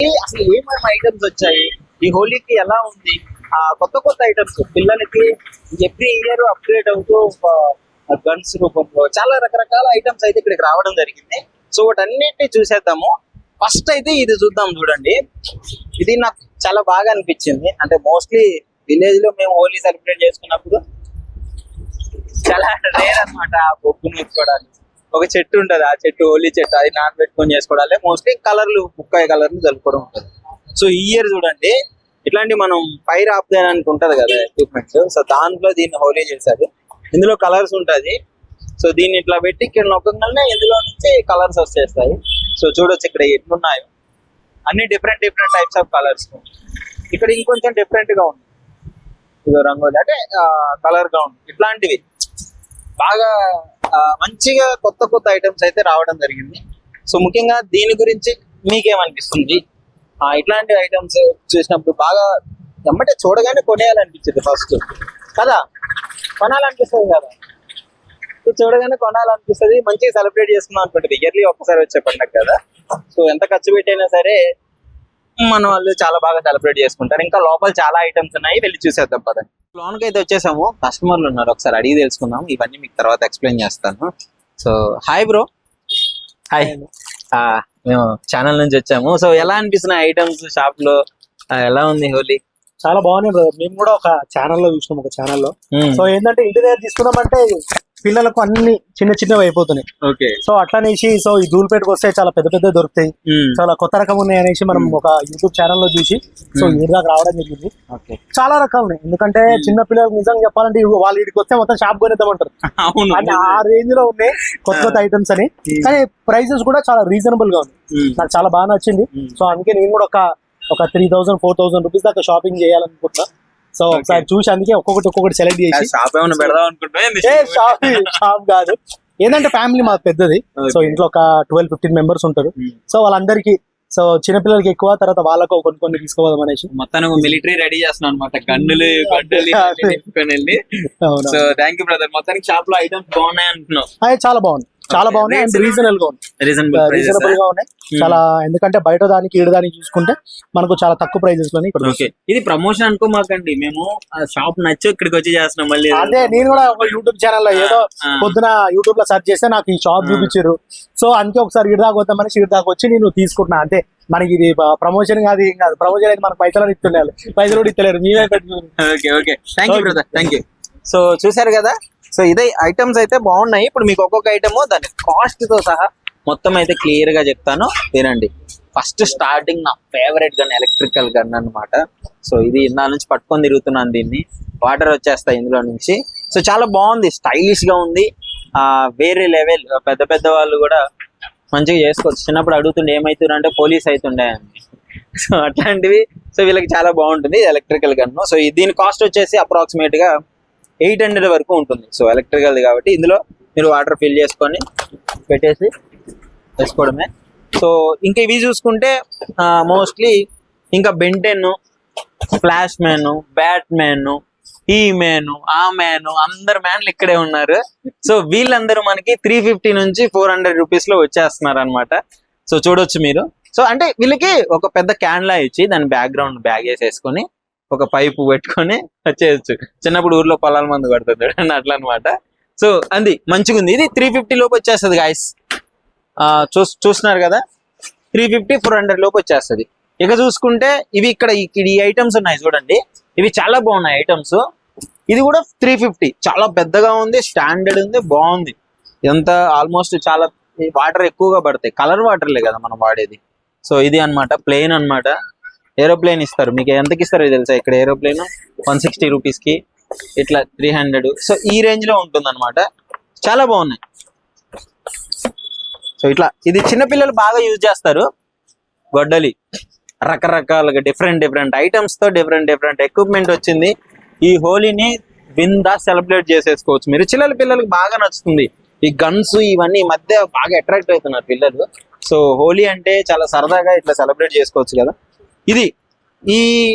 అసలు ఏమేమి ఐటమ్స్ వచ్చాయి, ఈ హోలీకి ఎలా ఉంది, కొత్త కొత్త ఐటమ్స్ పిల్లలకి ఎవ్రీ ఇయర్ అప్గ్రేడ్ అవుతూ గన్స్ రూపంలో చాలా రకరకాల ఐటమ్స్ అయితే ఇక్కడికి రావడం జరిగింది. సో వాటన్నిటిని చూసేద్దాము. ఫస్ట్ అయితే ఇది చూద్దాం. చూడండి, ఇది నాకు చాలా బాగా అనిపించింది. అంటే మోస్ట్లీ విలేజ్ లో మేము హోలీ సెలబ్రేట్ చేసుకున్నప్పుడు చాలా రేర్ అనమాట ఆ బొగ్గును వేసుకోవడాలు. ఒక చెట్టు ఉంటది, ఆ చెట్టు హోలీ చెట్టు, అది పెట్టుకొని చేసుకోవడాలి. మోస్ట్లీ కలర్లు ముక్కాయ కలర్లు జరుపుకోవడం ఉంటుంది. సో ఈ ఇయర్ చూడండి, ఇట్లాంటి మనం ఫైర్ ఆపడానికి ఉంటది కదా ఎక్విప్మెంట్స్, సో దాంట్లో దీన్ని హోలీ చేశారు. ఇందులో కలర్స్ ఉంటది. సో దీన్ని ఇట్లా పెట్టి ఇక్కడ నొక్కగానే ఇందులో నుంచి కలర్స్ వచ్చేస్తాయి. సో చూడొచ్చు ఇక్కడ ఎట్లున్నాయో అన్ని different different types of colours. ఇక్కడ ఇంకొంచెం డిఫరెంట్ గా ఉంది, ఇదో రంగోలి అంటే కలర్ గా ఉంది. ఇట్లాంటివి బాగా మంచిగా కొత్త కొత్త ఐటమ్స్ అయితే రావడం జరిగింది. సో ముఖ్యంగా దీని గురించి మీకేమనిపిస్తుంది? ఇట్లాంటి ఐటమ్స్ చూసినప్పుడు బాగా ఎమ్మటే చూడగానే కొనేయాలనిపించింది ఫస్ట్ కదా, కొనాలనిపిస్తుంది కదా, చూడగానే కొనాలనిపిస్తుంది. మంచిగా సెలబ్రేట్ చేసుకున్నాం అనుకుంటుంది. ఇయర్లీ ఒక్కసారి వచ్చే పండుగ కదా, సో ఎంత ఖర్చు పెట్టైనా సరే మన వాళ్ళు చాలా బాగా సెలబ్రేట్ చేసుకుంటారు. ఇంకా లోపల చాలా ఐటమ్స్ ఉన్నాయి, వెళ్ళి చూసేద్దాం పదండి. లోన్కి అయితే వచ్చేసాము, కస్టమర్లు ఉన్నారు, ఒకసారి అడిగి తెలుసుకుందాం. ఇవన్నీ మీకు తర్వాత ఎక్స్ప్లెయిన్ చేస్తాను. So hi bro. హాయ్, మేము ఛానల్ నుంచి వచ్చాము. సో ఎలా అనిపిస్తున్నాయి ఐటమ్స్ షాప్ లో, ఎలా ఉంది హోలీ? చాలా బాగున్నాయి బ్రదర్. మేము కూడా ఒక ఛానల్లో చూసినాం, ఒక ఛానల్లో. సో ఏంటంటే ఇంటి దగ్గర తీసుకున్నామంటే పిల్లలకు అన్ని చిన్న చిన్నవి అయిపోతున్నాయి. ఓకే, సో అట్లనేసి సో ఈ ధూళిపేటకు వస్తే చాలా పెద్ద పెద్ద దొరుకుతాయి, చాలా కొత్త రకం ఉన్నాయి అనేసి మనం ఒక యూట్యూబ్ ఛానల్లో చూసి సో ఈ దాకా రావడం జరిగింది. చాలా రకాలు ఉన్నాయి. ఎందుకంటే చిన్న పిల్లలకు నిజంగా చెప్పాలంటే వాళ్ళు వీడికి వస్తే మొత్తం షాప్ కొనేద్దామంటారు. అంటే ఆ రేంజ్ లో ఉన్నాయి కొత్త కొత్త ఐటమ్స్ అని. కానీ ప్రైసెస్ కూడా చాలా రీజనబుల్ గా ఉంది. నాకు చాలా బాగా నచ్చింది. సో అందుకే నేను కూడా ఒక 3000 4000 రూపీస్ దాకా షాపింగ్ చేయాలనుకుంటున్నా. సో ఒకసారి చూసి అందుకే ఒక్కొక్కటి సెలెక్ట్ చేసి షాప్ ఏమైనా పెడదాం అనుకుంటే షాప్ కాదు, ఏంటంటే ఫ్యామిలీ మాకు పెద్దది. సో ఇంట్లో ఒక 12-15 మెంబర్స్ ఉంటారు. సో వాళ్ళందరికీ, సో చిన్నపిల్లలకి ఎక్కువ, తర్వాత వాళ్ళకు కొన్ని తీసుకోవడం అనేసి మొత్తం మిలిటరీ రెడీ చేస్తున్నాం అనమాట. గన్నులు గడ్డలు వెళ్ళి. So thank you brother. మొత్తానికి షాప్ లో ఐటమ్స్ బాగున్నాయి అంటున్నావు. చాలా బాగుంది, చాలా బాగున్నాయి అండ్ రీజనబుల్ గా ఉన్నాయి. రీజనబుల్ గా ఉన్నాయి చాలా. ఎందుకంటే బయట దానికి ఈడ దానికి చూసుకుంటే మనకు చాలా తక్కువ ప్రైజెస్ లోనే ఇక్కడ. ఇది ప్రమోషన్ అనుకో మాకండి, మేము షాప్ నచ్చి ఇక్కడికి వచ్చి చేస్తున్నాం. మళ్ళీ అదే నేను కూడా ఒక యూట్యూబ్ ఛానల్ లో ఏదో పొద్దున యూట్యూబ్ లో సెర్చ్ చేస్తే నాకు ఈ షాప్ చూపించారు. సో అందుకే ఒకసారి ఈడ దాకా వద్దామని ఈడ దాకా వచ్చి నేను తీసుకుంటున్నా. అంతే, మనకి ఇది ప్రమోషన్ కాదు, ఏం కాదు. ప్రమోషన్ అయితే మనకు పైసలు ఇస్తుండాలి, పైసలు కూడా ఇస్తలేరు, మేమే పెట్టుకున్నాం. Okay, thank you brother, thank you. So చూసారు కదా, సో ఇదే ఐటమ్స్ అయితే బాగున్నాయి. ఇప్పుడు మీకు ఒక్కొక్క ఐటమ్ దాని కాస్ట్ తో సహా మొత్తం అయితే క్లియర్ గా చెప్తాను, వినండి. ఫస్ట్ స్టార్టింగ్ నా ఫేవరెట్ గన్, ఎలక్ట్రికల్ గన్ అన్నమాట. సో ఇది ఇందా నుంచి పట్టుకొని తిరుగుతున్నాను. దీన్ని వాటర్ వచ్చేస్తాయి ఇందులో నుంచి. సో చాలా బాగుంది, స్టైలిష్ గా ఉంది. వేరే లెవెల్. పెద్ద పెద్ద వాళ్ళు కూడా మంచిగా చేసుకోవచ్చు. చిన్నప్పుడు అడుగుతుండే ఏమైతుండే అంటే పోలీస్ అవుతుండే అని. సో అట్లాంటివి. సో వీళ్ళకి చాలా బాగుంటుంది ఎలక్ట్రికల్ గన్. సో దీని కాస్ట్ వచ్చేసి అప్రాక్సిమేట్ గా 800 వరకు ఉంటుంది. సో ఎలక్ట్రికల్ కాబట్టి ఇందులో మీరు వాటర్ ఫిల్ చేసుకొని పెట్టేసి వేసుకోవడమే. సో ఇంకా ఇవి చూసుకుంటే మోస్ట్లీ ఇంకా Ben Ten, flash man, bat man, ఈ మ్యాన్, ఆ మ్యాన్, అందరు మ్యాన్లు ఇక్కడే ఉన్నారు. సో వీళ్ళందరూ మనకి 350 నుంచి 400 రూపీస్ లో వచ్చేస్తున్నారు అనమాట. సో చూడొచ్చు మీరు. సో అంటే వీళ్ళకి ఒక పెద్ద క్యాన్లా ఇచ్చి దాని బ్యాక్గ్రౌండ్ బ్యాగ్ వేసేసుకొని ఒక పైపు పెట్టుకొని వచ్చేయచ్చు. చిన్నప్పుడు ఊర్లో పొలాల మందు పడుతుంది అట్లా అనమాట. సో అది మంచిగా ఉంది. ఇది 350 లోపు వచ్చేస్తుంది గాయస్. చూస్తున్నారు కదా, 350-400 లోపు వచ్చేస్తుంది. ఇక చూసుకుంటే ఇవి ఇక్కడ ఈ ఐటమ్స్ ఉన్నాయి చూడండి, ఇవి చాలా బాగున్నాయి ఐటమ్స్. ఇది కూడా 350, చాలా పెద్దగా ఉంది, స్టాండర్డ్ ఉంది, బాగుంది. ఎంత ఆల్మోస్ట్ చాలా వాటర్ ఎక్కువగా పడతాయి. కలర్ వాటర్లే కదా మనం వాడేది. సో ఇది అన్నమాట, ప్లేన్ అన్నమాట. ఏరోప్లేన్ ఇస్తారు. మీకు ఎంతకి ఇస్తారో తెలుసా? ఇక్కడ ఏరోప్లేన్ 160 రూపీస్కి, ఇట్లా 300. సో ఈ రేంజ్ లో ఉంటుంది అనమాట. చాలా బాగున్నాయి. సో ఇట్లా ఇది చిన్నపిల్లలు బాగా యూజ్ చేస్తారు. గొడ్డలి రకరకాలుగా డిఫరెంట్ ఐటమ్స్ తో డిఫరెంట్ ఎక్విప్మెంట్ వచ్చింది. ఈ హోలీని విందా సెలబ్రేట్ చేసేసుకోవచ్చు మీరు. చిన్న పిల్లలకి బాగా నచ్చుతుంది ఈ గన్స్. ఇవన్నీ ఈ మధ్య బాగా అట్రాక్ట్ అవుతున్నారు పిల్లలు. సో హోలీ అంటే చాలా సరదాగా ఇట్లా సెలబ్రేట్ చేసుకోవచ్చు కదా. ఇది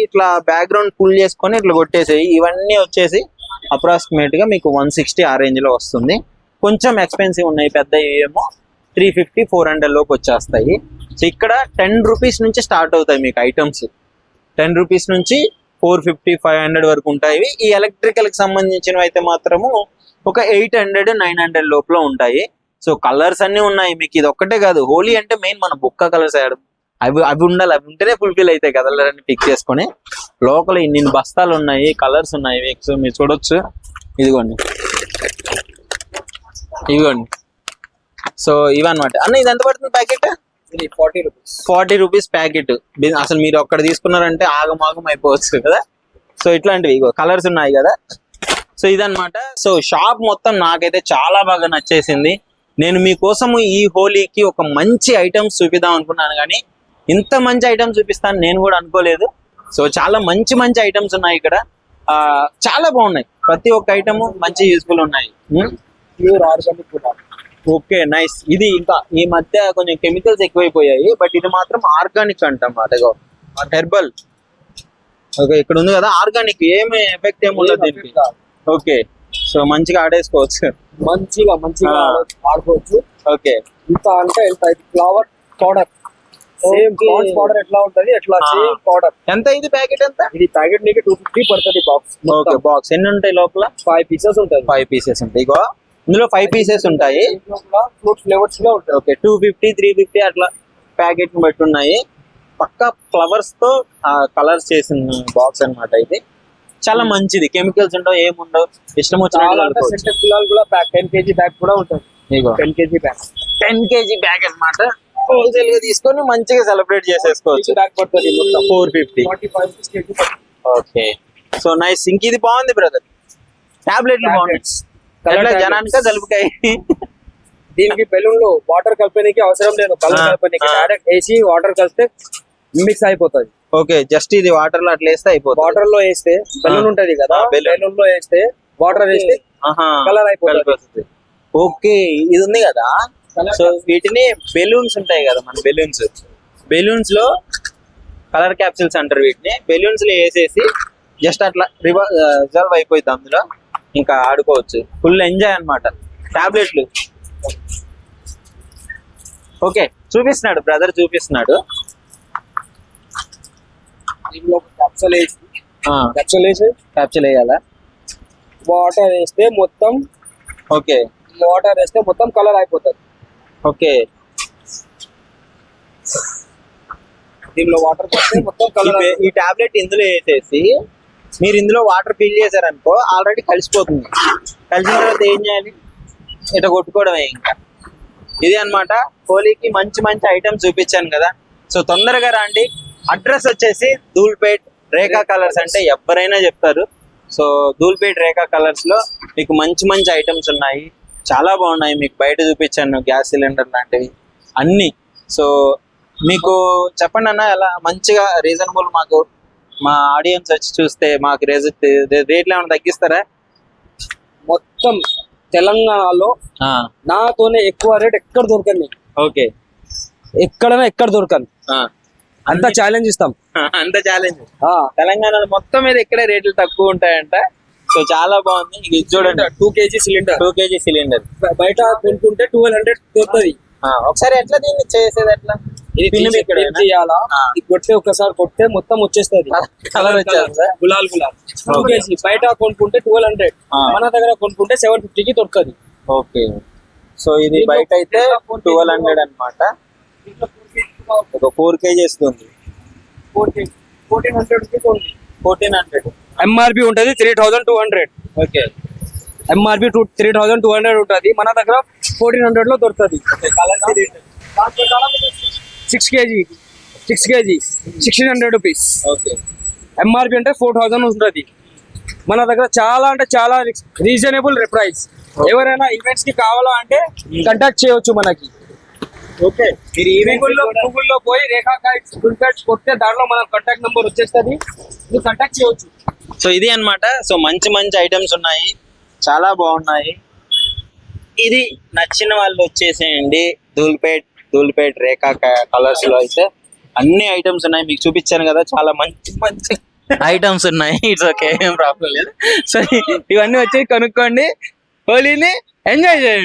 ఇట్లా బ్యాక్గ్రౌండ్ పుల్ చేసుకొని ఇట్లా కొట్టేసేయి. ఇవన్నీ వచ్చేసి అప్రాక్సిమేట్ గా మీకు 160 ఆ రేంజ్ లో వస్తుంది. కొంచెం ఎక్స్పెన్సివ్ ఉన్నాయి, పెద్ద ఏమో 350-400 లోపు వచ్చేస్తాయి. సో ఇక్కడ 10 రూపీస్ నుంచి స్టార్ట్ అవుతాయి మీకు ఐటమ్స్. 10 రూపీస్ నుంచి 450, 500 వరకు ఉంటాయి. ఈ ఎలక్ట్రికల్ కి సంబంధించినవి అయితే మాత్రము ఒక 800, 900 లోపల ఉంటాయి. సో కలర్స్ అన్ని ఉన్నాయి మీకు. ఇది ఒక్కటే కాదు, హోలీ అంటే మెయిన్ మన బొక్క కలర్స్ వేయడం, అవి ఉండాలి. అవి ఉంటేనే ఫుల్ఫిల్ అవుతాయి కలర్ అని పిక్ చేసుకొని. లోపల ఇన్ని బస్తాలు ఉన్నాయి, కలర్స్ ఉన్నాయి. మీరు చూడొచ్చు, ఇదిగోండి. సో ఇవన్నమాట అన్న. ఇది ఎంత పడుతుంది ప్యాకెట్? 40 rupees packet. అసలు మీరు ఒక్కడ తీసుకున్నారంటే ఆగమాగం అయిపోవచ్చు కదా. సో ఇట్లాంటివి ఇగో కలర్స్ ఉన్నాయి కదా. సో ఇదన్నమాట. సో షాప్ మొత్తం నాకైతే చాలా బాగా నచ్చేసింది. నేను మీకోసము ఈ హోలీకి ఒక మంచి ఐటమ్స్ చూపిద్దాం అనుకున్నాను, కానీ ఇంత మంచి ఐటమ్స్ చూపిస్తాను నేను కూడా అనుకోలేదు. సో చాలా మంచి మంచి ఐటమ్స్ ఉన్నాయి ఇక్కడ. చాలా బాగున్నాయి. ప్రతి ఒక్క ఐటమ్ మంచి యూస్ఫుల్ ఉన్నాయి. ప్యూర్ ఆర్గానిక్ కూడా. Okay, nice. ఇది ఇంకా ఈ మధ్య కొంచెం కెమికల్స్ ఎక్కువైపోయాయి, బట్ ఇది మాత్రం ఆర్గానిక్ అంటాం. అదేగో హెర్బల్. ఓకే, ఇక్కడ ఉంది కదా ఆర్గానిక్. ఏమి ఎఫెక్ట్ ఏమి ఉండదు దీనికి. ఓకే, సో మంచిగా ఆడేసుకోవచ్చు. మంచిగా ఆడుకోవచ్చు. ఓకే, ఇంత అంటే ఫ్లవర్ పౌడర్, సేమ్ పౌడర్ ఎట్లా ఉంటది ఎట్లా సేమ్ పౌడర్. ఎంత ఇది ప్యాకెట్? ఎంత ఇది ప్యాకెట్ నీకు 250 పడుతుంది బాక్స్. ఓకే, బాక్స్ ఎన్ని ఉంటాయి లోపల? 5 పీసెస్ ఉంటాయి. 5 పీసెస్ ఉంటాయి. ఇగో ఇందులో 5 పీసెస్ ఉంటాయి. ఫ్రూట్ ఫ్లేవర్స్ లో ఉంటాయి. ఓకే, 250, 350 అట్లా ప్యాకెట్ బట్టి ఉన్నాయి. పక్కా ఫ్లవర్స్ తో కలర్స్ చేసిన బాక్స్ అన్నమాట. ఇది చాలా మంచిది. కెమికల్స్ ఉండవు, ఏముండవు. ఇష్టం వచ్చిన పిల్లలు కూడా 10 kg బ్యాగ్ కూడా ఉంటుంది. 10 kg బ్యాగ్ 10 kg బ్యాగ్ అన్నమాట. హోల్సేల్ గా తీసుకొని మంచిగా సెలబ్రేట్ చేసేసుకోవచ్చు. బ్యాగ్ పడుతుంది 450. 45 kg. Okay, so nice. ఇంక ఇది బాగుంది బ్రదర్. టాబ్లెట్లు బాగున్నాయి. జనానిక జలుబుకాయ. దీనికి బెలూన్లు వాటర్ కలిపేకి అవసరం లేదు. కలర్ కలిపేకి డైరెక్ట్ వేసి వాటర్ కలిపితే మిక్స్ అయిపోతుంది. ఓకే, జస్ట్ ఇది వాటర్ లో అట్లా వేస్తే అయిపోతుంది. వాటర్ లో వేస్తే బెలూన్ ఉంటది కదా, బెలూన్ లో వేస్తే వాటర్ వేస్తే కలర్ అయిపోతుంది. ఓకే, ఇది ఉంది కదా. సో వీటిని బెలూన్స్ ఉంటాయి కదా, మన బెలూన్స్ లో కలర్ క్యాప్సిల్స్ అంటారు వీటిని. బెలూన్స్ లో వేసేసి జస్ట్ అట్లా రిజర్వ్ అయిపోయింది. అందులో ఇంకా ఆడుకోవచ్చు. ఫుల్ ఎంజాయ్ అన్నమాట. టాబ్లెట్లు. ఓకే, చూపిస్తున్నాడు బ్రదర్, చూపిస్తున్నాడు. క్యాప్సూల్ వేయాలా? వాటర్ వేస్తే మొత్తం. ఓకే, వాటర్ వేస్తే మొత్తం కలర్ అయిపోతుంది. ఓకే, దీనిలో వాటర్ పోస్తే మొత్తం కలర్. ఈ టాబ్లెట్ ఇందులో వేసేసి మీరు ఇందులో వాటర్ ఫిల్ చేశారనుకో, ఆల్రెడీ కలిసిపోతుంది. కలిసిన తర్వాత ఏం చేయాలి? ఇట్లా కొట్టుకోవడమే ఇంకా. ఇది అన్నమాట. హోలీకి మంచి మంచి ఐటమ్స్ చూపించాను కదా. సో తొందరగా రండి. అడ్రస్ వచ్చేసి ధూల్పేట్ రేఖా కలర్స్ అంటే ఎవరైనా చెప్తారు. సో ధూల్పేట్ రేఖా కలర్స్ లో మీకు మంచి మంచి ఐటమ్స్ ఉన్నాయి. చాలా బాగున్నాయి. మీకు బయట చూపించాను గ్యాస్ సిలిండర్ లాంటివి అన్ని. సో మీకు చెప్పండి అన్న, ఎలా మంచిగా రీజనబుల్, మాకు మా ఆడియన్స్ వచ్చి చూస్తే మాకు రేట్లు ఏమైనా తగ్గిస్తారా? మొత్తం తెలంగాణలో నాతోనే ఎక్కువ రేట్ ఎక్కడ దొరకండి. ఓకే, ఎక్కడ దొరకను. అంత ఛాలెంజ్ ఇస్తాం. అంత ఛాలెంజ్. తెలంగాణలో మొత్తం మీద ఎక్కడే రేట్లు తక్కువ ఉంటాయంట. సో చాలా బాగుంది. ఇది చూడండి, 2 kg సిలిండర్. 2 kg సిలిండర్ బయట కొనుక్కుంటే 1200 దొరుకుతుంది. ఒకసారి ఎట్లా దీన్ని చేసేది? ఎట్లా ఇది చేయాలా? కొట్టే ఒకసారి కొట్టే మొత్తం వచ్చేస్తుంది. కలర్ వచ్చేది గులాల్ 2 kg. బయట కొనుక్కుంటే 1200, మన దగ్గర కొనుక్కుంటే 750కి దొరుకుతుంది. ఓకే, సో ఇది బయట అయితే 1200 అన్నమాట. ఒక 4 kg వస్తుంది. 1400 రూపీస్ ఉంది. 1400 ఎంఆర్పి ఉంటుంది 3200. ఓకే, ఎంఆర్పి 3200 ఉంటుంది. మన దగ్గర 1400 లో దొరుకుతుంది. 6 kg 1600 రూపీస్. ఓకే, ఎంఆర్పి అంటే 4000 ఉంటుంది. మన దగ్గర చాలా అంటే చాలా రీజనబుల్ ప్రైస్. ఎవరైనా ఈవెంట్స్ కి కావాలా అంటే కాంటాక్ట్ చేయవచ్చు మనకి. ఓకే, మీరు గూగుల్లో పోయి రేఖా కైట్స్ కొడితే దాంట్లో మన కాంటాక్ట్ నెంబర్ వచ్చేస్తుంది. మీరు కాంటాక్ట్ చేయవచ్చు. సో ఇది అన్నమాట. సో మంచి మంచి ఐటమ్స్ ఉన్నాయి, చాలా బాగున్నాయి. ఇది నచ్చిన వాళ్ళు వచ్చేసేయండి. ధూల్పేట్ రేఖా కలర్స్ లో అయితే అన్ని ఐటమ్స్ ఉన్నాయి. మీకు చూపించాను కదా, చాలా మంచి మంచి ఐటమ్స్ ఉన్నాయి. ఇట్స్ ఓకే, ఏం ప్రాబ్లం లేదు. సో ఇవన్నీ వచ్చి కనుక్కోండి, హోలీని ఎంజాయ్ చేయండి.